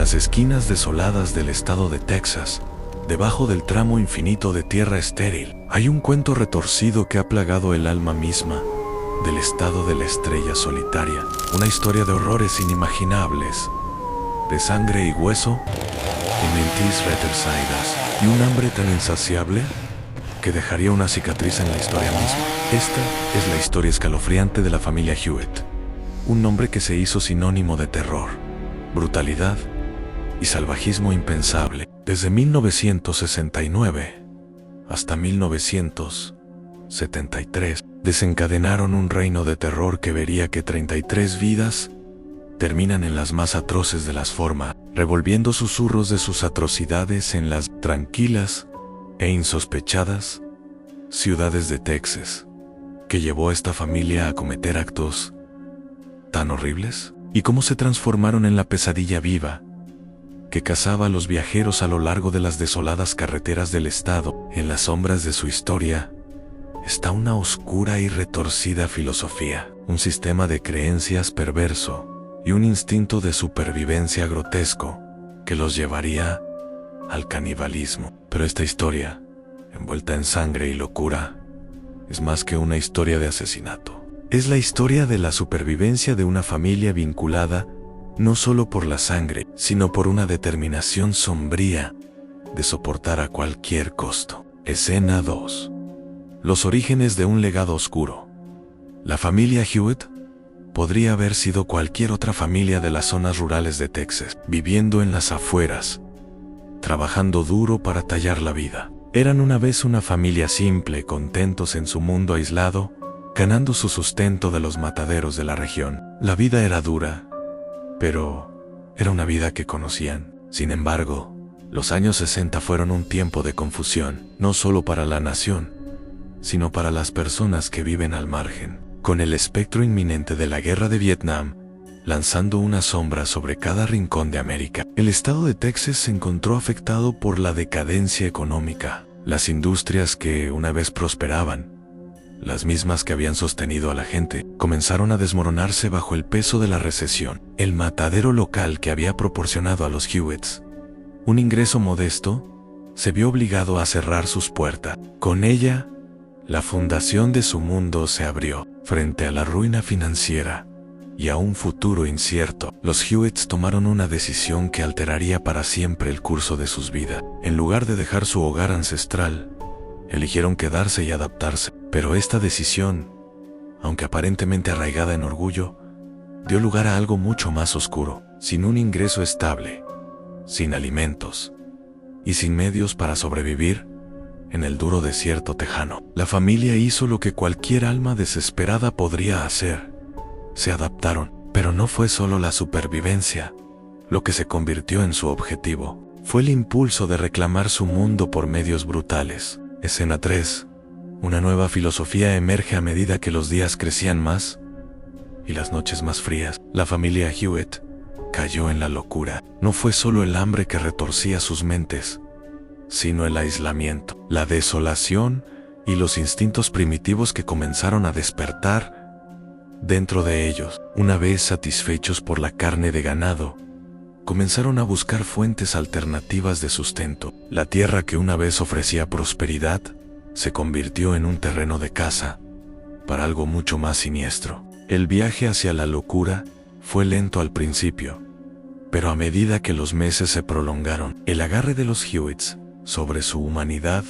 las esquinas desoladas del estado de Texas, debajo del tramo infinito de tierra estéril, hay un cuento retorcido que ha plagado el alma misma del estado de la estrella solitaria. Una historia de horrores inimaginables, de sangre y hueso, y mentes retorcidas, y un hambre tan insaciable que dejaría una cicatriz en la historia misma. Esta es la historia escalofriante de la familia Hewitt, un nombre que se hizo sinónimo de terror, brutalidad y salvajismo impensable. Desde 1969 hasta 1973, desencadenaron un reino de terror que vería que 33 vidas terminan en las más atroces de las formas, revolviendo susurros de sus atrocidades en las tranquilas e insospechadas ciudades de Texas, que llevó a esta familia a cometer actos tan horribles, y cómo se transformaron en la pesadilla viva que cazaba a los viajeros a lo largo de las desoladas carreteras del estado. En las sombras de su historia está una oscura y retorcida filosofía, un sistema de creencias perverso y un instinto de supervivencia grotesco que los llevaría al canibalismo. Pero esta historia, envuelta en sangre y locura, es más que una historia de asesinato. Es la historia de la supervivencia de una familia vinculada no solo por la sangre, sino por una determinación sombría de soportar a cualquier costo. Escena 2. Los orígenes de un legado oscuro. La familia Hewitt podría haber sido cualquier otra familia de las zonas rurales de Texas, viviendo en las afueras, trabajando duro para tallar la vida. Eran una vez una familia simple, contentos en su mundo aislado, ganando su sustento de los mataderos de la región. La vida era dura, pero era una vida que conocían. Sin embargo, los años 60 fueron un tiempo de confusión, no solo para la nación, sino para las personas que viven al margen. Con el espectro inminente de la guerra de Vietnam lanzando una sombra sobre cada rincón de América, el estado de Texas se encontró afectado por la decadencia económica. Las industrias que una vez prosperaban, las mismas que habían sostenido a la gente, comenzaron a desmoronarse bajo el peso de la recesión. El matadero local que había proporcionado a los Hewitts un ingreso modesto, se vio obligado a cerrar sus puertas. Con ella, la fundación de su mundo se abrió. Frente a la ruina financiera y a un futuro incierto, los Hewitts tomaron una decisión que alteraría para siempre el curso de sus vidas. En lugar de dejar su hogar ancestral, eligieron quedarse y adaptarse. Pero esta decisión, aunque aparentemente arraigada en orgullo, dio lugar a algo mucho más oscuro. Sin un ingreso estable, sin alimentos y sin medios para sobrevivir en el duro desierto tejano, la familia hizo lo que cualquier alma desesperada podría hacer. Se adaptaron, pero no fue solo la supervivencia lo que se convirtió en su objetivo. Fue el impulso de reclamar su mundo por medios brutales. Escena 3. Una nueva filosofía emerge a medida que los días crecían más y las noches más frías. La familia Hewitt cayó en la locura. No fue solo el hambre que retorcía sus mentes, sino el aislamiento, la desolación y los instintos primitivos que comenzaron a despertar dentro de ellos. Una vez satisfechos por la carne de ganado, comenzaron a buscar fuentes alternativas de sustento. La tierra que una vez ofrecía prosperidad se convirtió en un terreno de caza para algo mucho más siniestro. El viaje hacia la locura fue lento al principio, pero a medida que los meses se prolongaron, el agarre de los Hewitts sobre su humanidad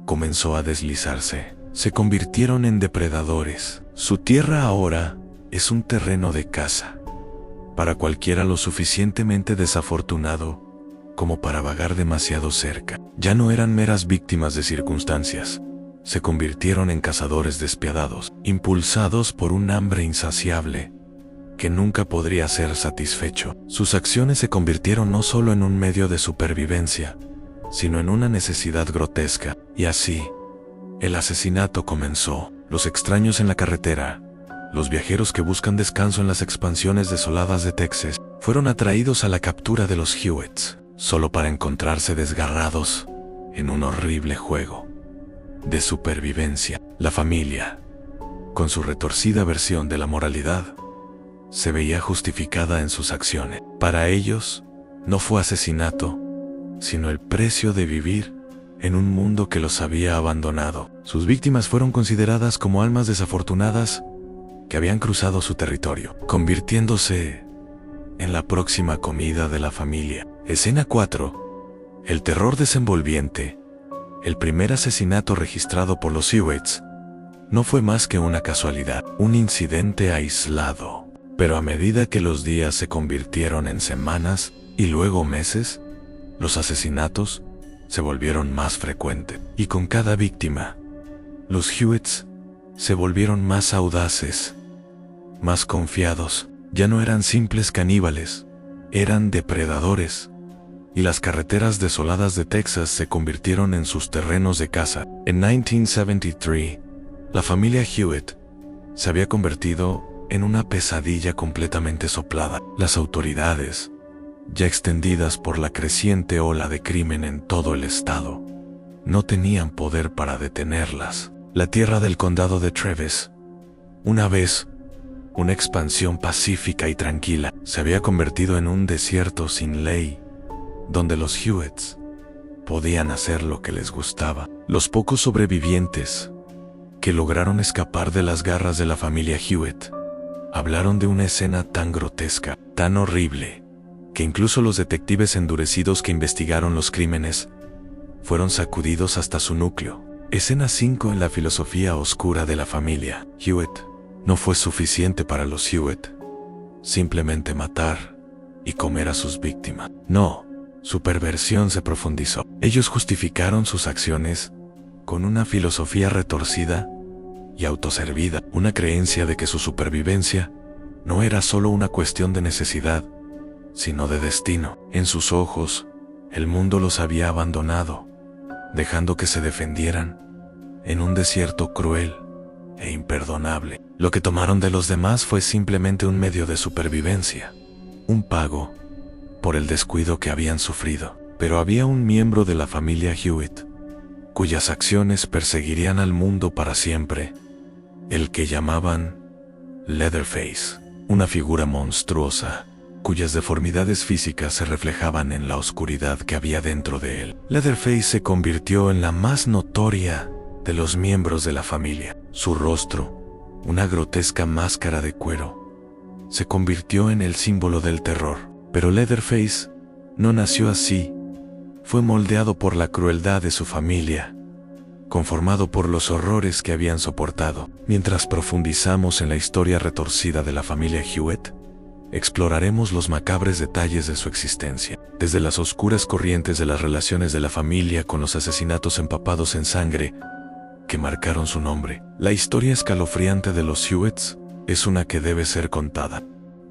comenzó a deslizarse. Se convirtieron en depredadores. Su tierra ahora es un terreno de caza para cualquiera lo suficientemente desafortunado como para vagar demasiado cerca. Ya no eran meras víctimas de circunstancias. Se convirtieron en cazadores despiadados, impulsados por un hambre insaciable que nunca podría ser satisfecho. Sus acciones se convirtieron no solo en un medio de supervivencia, sino en una necesidad grotesca. Y así, el asesinato comenzó. Los extraños en la carretera, los viajeros que buscan descanso en las expansiones desoladas de Texas, fueron atraídos a la captura de los Hewitts, solo para encontrarse desgarrados en un horrible juego de supervivencia. La familia, con su retorcida versión de la moralidad, se veía justificada en sus acciones. Para ellos, no fue asesinato, sino el precio de vivir en un mundo que los había abandonado. Sus víctimas fueron consideradas como almas desafortunadas que habían cruzado su territorio, convirtiéndose en la próxima comida de la familia. Escena 4. El terror desenvolviente. El primer asesinato registrado por los Hewitts no fue más que una casualidad, un incidente aislado. Pero a medida que los días se convirtieron en semanas y luego meses, los asesinatos se volvieron más frecuentes. Y con cada víctima, los Hewitts se volvieron más audaces, más confiados. Ya no eran simples caníbales, eran depredadores. Y las carreteras desoladas de Texas se convirtieron en sus terrenos de caza. En 1973, la familia Hewitt se había convertido en una pesadilla completamente soplada. Las autoridades, ya extendidas por la creciente ola de crimen en todo el estado, no tenían poder para detenerlas. La tierra del condado de Travis, una vez una expansión pacífica y tranquila, se había convertido en un desierto sin ley, donde los Hewitts podían hacer lo que les gustaba. Los pocos sobrevivientes que lograron escapar de las garras de la familia Hewitt hablaron de una escena tan grotesca, tan horrible, que incluso los detectives endurecidos que investigaron los crímenes fueron sacudidos hasta su núcleo. Escena 5. En la filosofía oscura de la familia Hewitt. No fue suficiente para los Hewitt simplemente matar y comer a sus víctimas. No, su perversión se profundizó. Ellos justificaron sus acciones con una filosofía retorcida y autoservida, una creencia de que su supervivencia no era solo una cuestión de necesidad, sino de destino. En sus ojos, el mundo los había abandonado, dejando que se defendieran en un desierto cruel e imperdonable. Lo que tomaron de los demás fue simplemente un medio de supervivencia, un pago por el descuido que habían sufrido. Pero había un miembro de la familia Hewitt cuyas acciones perseguirían al mundo para siempre, el que llamaban Leatherface, una figura monstruosa cuyas deformidades físicas se reflejaban en la oscuridad que había dentro de él. Leatherface se convirtió en la más notoria de los miembros de la familia. Su rostro, una grotesca máscara de cuero, se convirtió en el símbolo del terror. Pero Leatherface no nació así. Fue moldeado por la crueldad de su familia, conformado por los horrores que habían soportado. Mientras profundizamos en la historia retorcida de la familia Hewitt, exploraremos los macabres detalles de su existencia, desde las oscuras corrientes de las relaciones de la familia con los asesinatos empapados en sangre que marcaron su nombre. La historia escalofriante de los Hewitts es una que debe ser contada.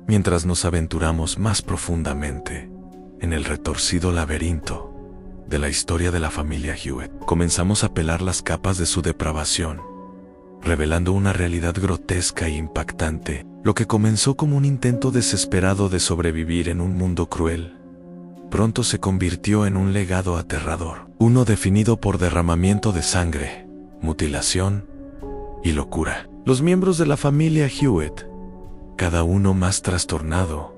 Mientras nos aventuramos más profundamente en el retorcido laberinto de la historia de la familia Hewitt, comenzamos a pelar las capas de su depravación, revelando una realidad grotesca e impactante. Lo que comenzó como un intento desesperado de sobrevivir en un mundo cruel, pronto se convirtió en un legado aterrador, uno definido por derramamiento de sangre, mutilación y locura. Los miembros de la familia Hewitt, cada uno más trastornado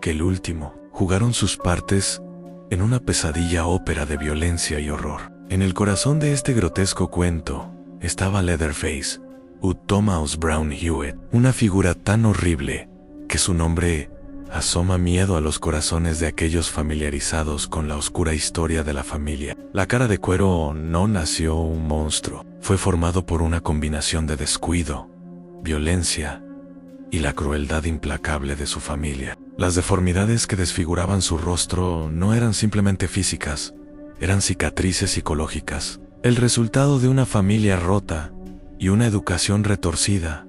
que el último, jugaron sus partes en una pesadilla ópera de violencia y horror. En el corazón de este grotesco cuento estaba Leatherface, Thomas Brown Hewitt, una figura tan horrible que su nombre asoma miedo a los corazones de aquellos familiarizados con la oscura historia de la familia. La cara de cuero no nació un monstruo, fue formado por una combinación de descuido, violencia y la crueldad implacable de su familia. Las deformidades que desfiguraban su rostro no eran simplemente físicas, eran cicatrices psicológicas, el resultado de una familia rota y una educación retorcida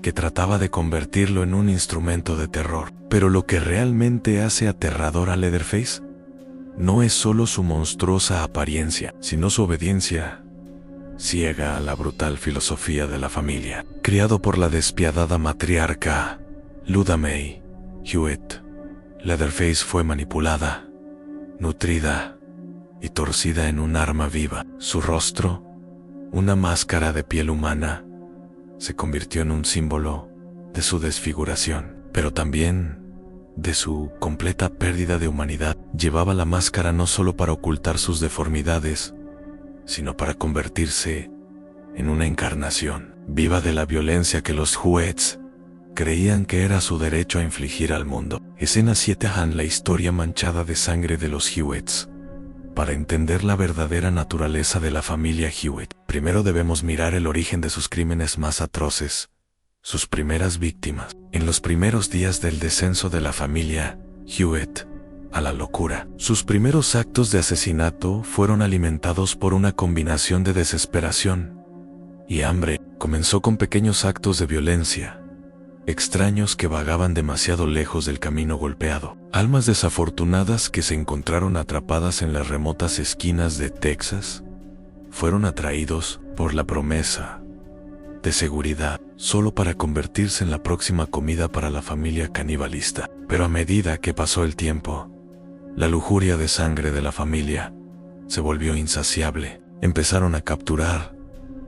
que trataba de convertirlo en un instrumento de terror. Pero lo que realmente hace aterrador a Leatherface no es solo su monstruosa apariencia, sino su obediencia ciega a la brutal filosofía de la familia. Criado por la despiadada matriarca Luda May Hewitt, Leatherface fue manipulada, nutrida y torcida en un arma viva. Su rostro, una máscara de piel humana, se convirtió en un símbolo de su desfiguración, pero también de su completa pérdida de humanidad. Llevaba la máscara no solo para ocultar sus deformidades, sino para convertirse en una encarnación viva de la violencia que los Hewitt creían que era su derecho a infligir al mundo. Escena 7. La historia manchada de sangre de los Hewitt. Para entender la verdadera naturaleza de la familia Hewitt, primero debemos mirar el origen de sus crímenes más atroces, sus primeras víctimas. En los primeros días del descenso de la familia Hewitt a la locura, sus primeros actos de asesinato fueron alimentados por una combinación de desesperación y hambre. Comenzó con pequeños actos de violencia, extraños que vagaban demasiado lejos del camino golpeado. Almas desafortunadas que se encontraron atrapadas en las remotas esquinas de Texas fueron atraídos por la promesa de seguridad solo para convertirse en la próxima comida para la familia canibalista. Pero a medida que pasó el tiempo, la lujuria de sangre de la familia se volvió insaciable. Empezaron a capturar,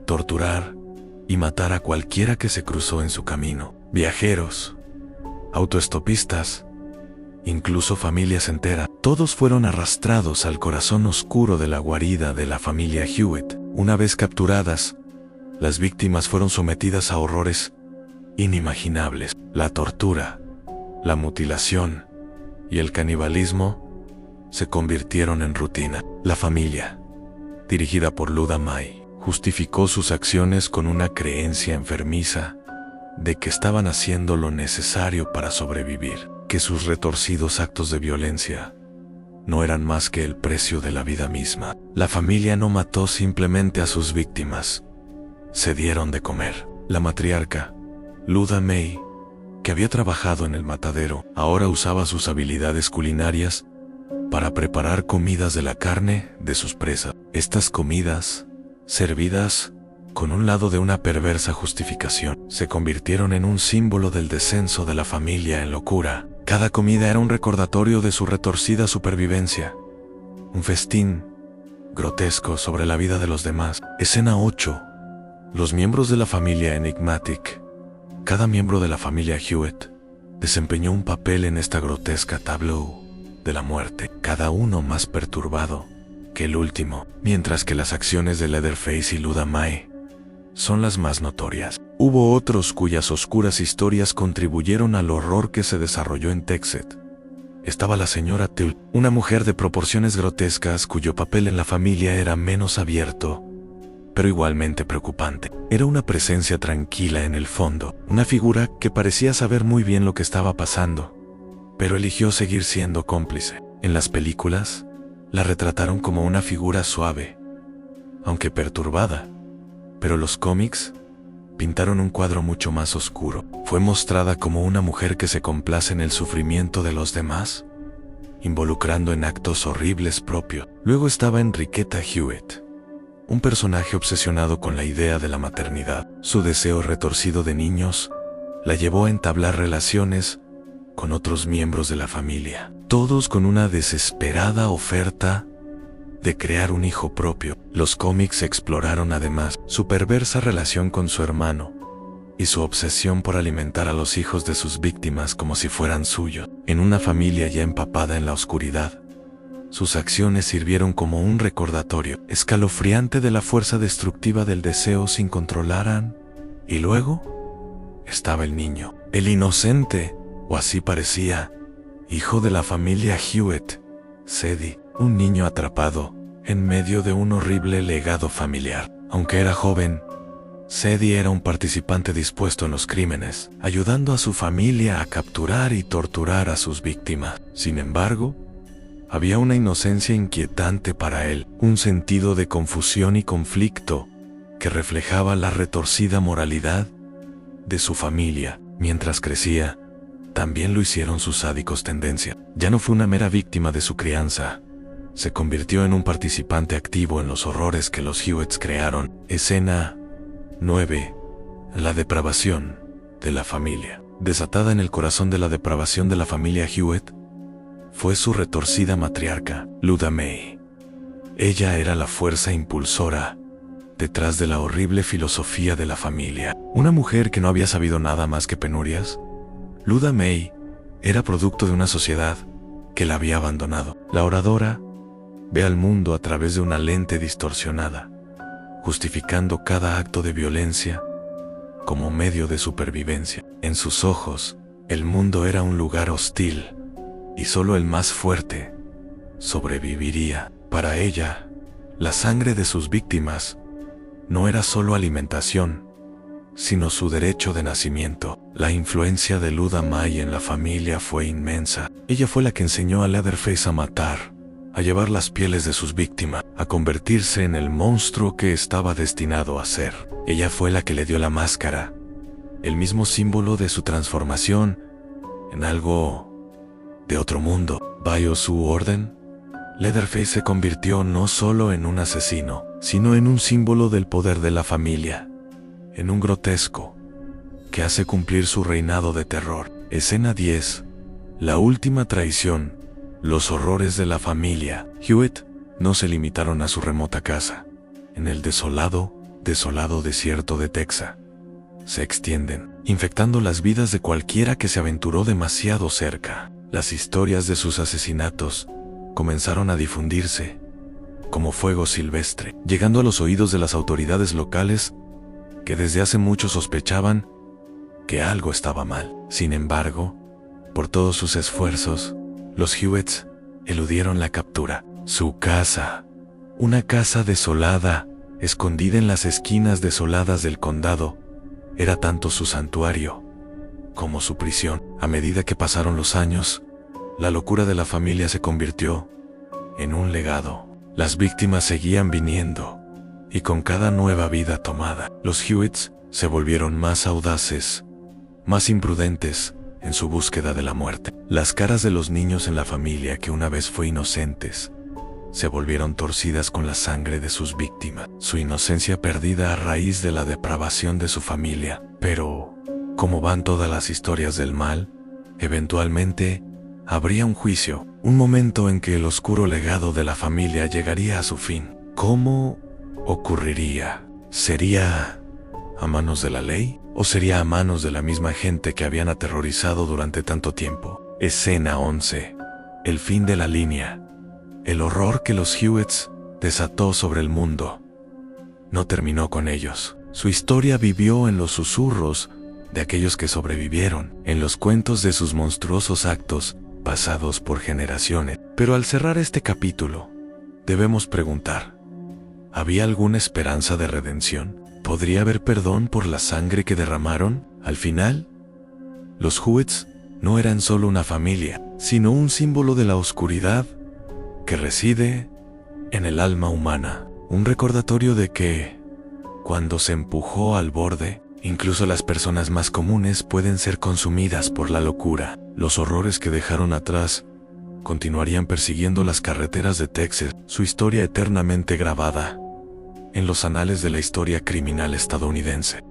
torturar y matar a cualquiera que se cruzó en su camino. Viajeros, autoestopistas, incluso familias enteras. Todos fueron arrastrados al corazón oscuro de la guarida de la familia Hewitt. Una vez capturadas, las víctimas fueron sometidas a horrores inimaginables. La tortura, la mutilación y el canibalismo se convirtieron en rutina. La familia, dirigida por Luda May, justificó sus acciones con una creencia enfermiza de que estaban haciendo lo necesario para sobrevivir, que sus retorcidos actos de violencia no eran más que el precio de la vida misma. La familia no mató simplemente a sus víctimas, se dieron de comer. La matriarca, Luda May, que había trabajado en el matadero, ahora usaba sus habilidades culinarias para preparar comidas de la carne de sus presas. Estas comidas, servidas con un lado de una perversa justificación, se convirtieron en un símbolo del descenso de la familia en locura. Cada comida era un recordatorio de su retorcida supervivencia, un festín grotesco sobre la vida de los demás. Escena 8. Los miembros de la familia Enigmatic. Cada miembro de la familia Hewitt desempeñó un papel en esta grotesca tableau de la muerte, cada uno más perturbado que el último, mientras que las acciones de Leatherface y Luda May son las más notorias. Hubo otros cuyas oscuras historias contribuyeron al horror que se desarrolló en Texas. Estaba la señora Tull, una mujer de proporciones grotescas cuyo papel en la familia era menos abierto, pero igualmente preocupante. Era una presencia tranquila en el fondo, una figura que parecía saber muy bien lo que estaba pasando, pero eligió seguir siendo cómplice. En las películas, la retrataron como una figura suave, aunque perturbada, pero los cómics pintaron un cuadro mucho más oscuro. Fue mostrada como una mujer que se complace en el sufrimiento de los demás, involucrando en actos horribles propios. Luego estaba Enriqueta Hewitt, un personaje obsesionado con la idea de la maternidad. Su deseo retorcido de niños la llevó a entablar relaciones con otros miembros de la familia, todos con una desesperada oferta de crear un hijo propio. Los cómics exploraron además su perversa relación con su hermano y su obsesión por alimentar a los hijos de sus víctimas como si fueran suyos. En una familia ya empapada en la oscuridad, sus acciones sirvieron como un recordatorio escalofriante de la fuerza destructiva del deseo sin controlaran. Y luego estaba el niño, el inocente, o así parecía, hijo de la familia Hewitt, Sadie, un niño atrapado en medio de un horrible legado familiar. Aunque era joven, Sadie era un participante dispuesto en los crímenes, ayudando a su familia a capturar y torturar a sus víctimas. Sin embargo, había una inocencia inquietante para él, un sentido de confusión y conflicto que reflejaba la retorcida moralidad de su familia. Mientras crecía, también lo hicieron sus sádicos tendencias. Ya no fue una mera víctima de su crianza, se convirtió en un participante activo en los horrores que los Hewitts crearon. Escena 9. La depravación de la familia. Desatada en el corazón de la depravación de la familia Hewitt, fue su retorcida matriarca, Luda May. Ella era la fuerza impulsora detrás de la horrible filosofía de la familia. Una mujer que no había sabido nada más que penurias, Luda May era producto de una sociedad que la había abandonado. La oradora ve al mundo a través de una lente distorsionada, justificando cada acto de violencia como medio de supervivencia. En sus ojos, el mundo era un lugar hostil y solo el más fuerte sobreviviría. Para ella, la sangre de sus víctimas no era solo alimentación, sino su derecho de nacimiento. La influencia de Luda May en la familia fue inmensa. Ella fue la que enseñó a Leatherface a matar, a llevar las pieles de sus víctimas, a convertirse en el monstruo que estaba destinado a ser. Ella fue la que le dio la máscara, el mismo símbolo de su transformación en algo de otro mundo. Bajo su orden, Leatherface se convirtió no solo en un asesino, sino en un símbolo del poder de la familia, en un grotesco que hace cumplir su reinado de terror. Escena 10. La última traición. Los horrores de la familia Hewitt no se limitaron a su remota casa. En el desolado desierto de Texas se extienden, infectando las vidas de cualquiera que se aventuró demasiado cerca. Las historias de sus asesinatos comenzaron a difundirse como fuego silvestre, llegando a los oídos de las autoridades locales que desde hace mucho sospechaban que algo estaba mal. Sin embargo, por todos sus esfuerzos, los Hewitts eludieron la captura. Su casa, una casa desolada, escondida en las esquinas desoladas del condado, era tanto su santuario como su prisión. A medida que pasaron los años, la locura de la familia se convirtió en un legado. Las víctimas seguían viniendo, y con cada nueva vida tomada, los Hewitts se volvieron más audaces, más imprudentes en su búsqueda de la muerte. Las caras de los niños en la familia que una vez fue inocentes se volvieron torcidas con la sangre de sus víctimas, su inocencia perdida a raíz de la depravación de su familia. Pero, como van todas las historias del mal, eventualmente habría un juicio, un momento en que el oscuro legado de la familia llegaría a su fin. ¿Cómo ocurriría? ¿Sería a manos de la ley? ¿O sería a manos de la misma gente que habían aterrorizado durante tanto tiempo? Escena 11. El fin de la línea. El horror que los Hewitts desató sobre el mundo no terminó con ellos. Su historia vivió en los susurros de aquellos que sobrevivieron, en los cuentos de sus monstruosos actos pasados por generaciones. Pero al cerrar este capítulo, debemos preguntar, ¿había alguna esperanza de redención? ¿Podría haber perdón por la sangre que derramaron? Al final, los Hewitts no eran solo una familia, sino un símbolo de la oscuridad que reside en el alma humana. Un recordatorio de que, cuando se empujó al borde, incluso las personas más comunes pueden ser consumidas por la locura. Los horrores que dejaron atrás continuarían persiguiendo las carreteras de Texas, su historia eternamente grabada en los anales de la historia criminal estadounidense.